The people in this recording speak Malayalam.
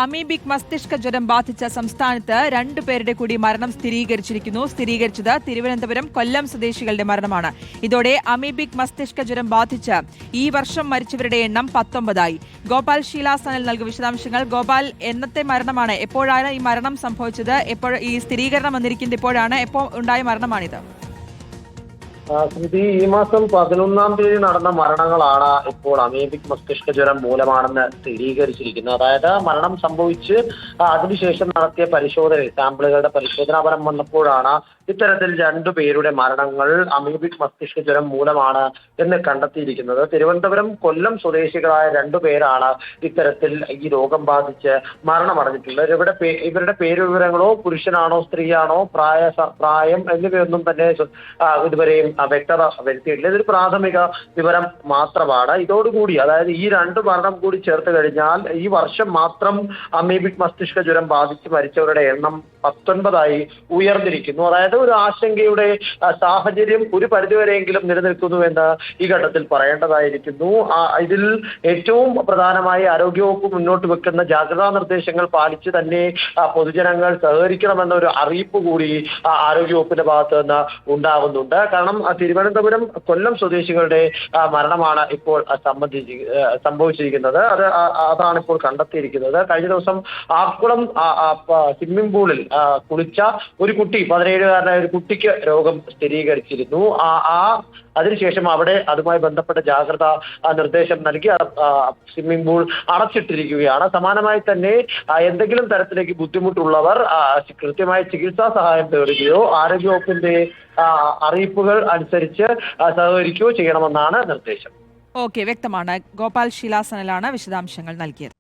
അമീബിക് മസ്തിഷ്ക ജ്വരം ബാധിച്ച സംസ്ഥാനത്ത് 2 പേരുടെ കൂടി മരണം സ്ഥിരീകരിച്ചത് തിരുവനന്തപുരം കൊല്ലം സ്വദേശികളുടെ മരണമാണ്. ഇതോടെ അമീബിക് മസ്തിഷ്ക ജ്വരം ബാധിച്ച് ഈ വർഷം മരിച്ചവരുടെ എണ്ണം 19ആയി. ഗോപാൽ ഷീലാസനൽ നൽകും വിശദാംശങ്ങൾ. ഗോപാൽ, എന്നത്തെ മരണമാണ്? എപ്പോഴാണ് ഈ മരണം സംഭവിച്ചത്? ഈ സ്ഥിരീകരണം വന്നിരിക്കുന്നത് എപ്പോഴാണ്? എപ്പോൾ ഉണ്ടായ മരണമാണിത്? സ്മൃതി, ഈ മാസം 11-ാം തീയതി നടന്ന മരണങ്ങളാണ് ഇപ്പോൾ അമീബിക് മസ്തിഷ്ക ജ്വരം മൂലമാണെന്ന് സ്ഥിരീകരിച്ചിരിക്കുന്നത്. അതായത് മരണം സംഭവിച്ച് അതിനുശേഷം നടത്തിയ സാമ്പിളുകളുടെ പരിശോധനാ ഫലം വന്നപ്പോഴാണ് ഇത്തരത്തിൽ 2 പേരുടെ മരണങ്ങൾ അമീബിക് മസ്തിഷ്ക ജ്വരം മൂലമാണ് എന്ന് കണ്ടെത്തിയിരിക്കുന്നത്. തിരുവനന്തപുരം കൊല്ലം സ്വദേശികളായ 2 പേരാണ് ഇത്തരത്തിൽ ഈ രോഗം ബാധിച്ച് മരണമടഞ്ഞിട്ടുള്ളത്. ഇവരുടെ പേരുവിവരങ്ങളോ പുരുഷനാണോ സ്ത്രീയാണോ പ്രായം എന്നിവയൊന്നും തന്നെ ഇതുവരെയും വ്യക്തത വരുത്തിയിട്ടില്ല. ഇതൊരു പ്രാഥമിക വിവരം മാത്രമാണ്. ഇതോടുകൂടി, അതായത് ഈ 2 മരണം കൂടി ചേർത്ത് കഴിഞ്ഞാൽ ഈ വർഷം മാത്രം അമീബിക് മസ്തിഷ്ക ജ്വരം ബാധിച്ച് മരിച്ചവരുടെ എണ്ണം 19ആയി ഉയർന്നിരിക്കുന്നു. അതായത് ഒരു ആശങ്കയുടെ സാഹചര്യം ഒരു പരിധിവരെയെങ്കിലും നിലനിൽക്കുന്നുവെന്ന് ഈ ഘട്ടത്തിൽ പറയേണ്ടതായിരിക്കുന്നു. ഇതിൽ ഏറ്റവും പ്രധാനമായി ആരോഗ്യവകുപ്പ് മുന്നോട്ട് വെക്കുന്ന ജാഗ്രതാ നിർദ്ദേശങ്ങൾ പാലിച്ച് തന്നെ പൊതുജനങ്ങൾ സഹകരിക്കണമെന്ന ഒരു അറിയിപ്പ് കൂടി ആരോഗ്യവകുപ്പിന്റെ ഭാഗത്ത് നിന്ന് ഉണ്ടാകുന്നുണ്ട്. കാരണം തിരുവനന്തപുരം കൊല്ലം സ്വദേശികളുടെ മരണമാണ് ഇപ്പോൾ സംഭവിച്ചിരിക്കുന്നത്. അതാണ് ഇപ്പോൾ കണ്ടെത്തിയിരിക്കുന്നത്. കഴിഞ്ഞ ദിവസം ആക്കുളം സ്വിമ്മിംഗ് പൂളിൽ കുളിച്ച ഒരു കുട്ടി, 17കാരനായ ഒരു കുട്ടിക്ക് രോഗം സ്ഥിരീകരിച്ചിരുന്നു. അതിനുശേഷം അതുമായി ബന്ധപ്പെട്ട ജാഗ്രതാ നിർദ്ദേശം നൽകി സ്വിമ്മിംഗ് പൂൾ അടച്ചിട്ടിരിക്കുകയാണ്. സമാനമായി തന്നെ എന്തെങ്കിലും തരത്തിലേക്ക് ബുദ്ധിമുട്ടുള്ളവർ കൃത്യമായ ചികിത്സാ സഹായം തേടുകയോ ആരോഗ്യവകുപ്പിന്റെ അറിയിപ്പുകൾ അനുസരിച്ച് സഹകരിക്കുകയോ ചെയ്യണമെന്നാണ് നിർദ്ദേശം. ഓക്കെ, വ്യക്തമാണ്. ഗോപാൽ ഷീലാസനലാണ് വിശദാംശങ്ങൾ നൽകിയത്.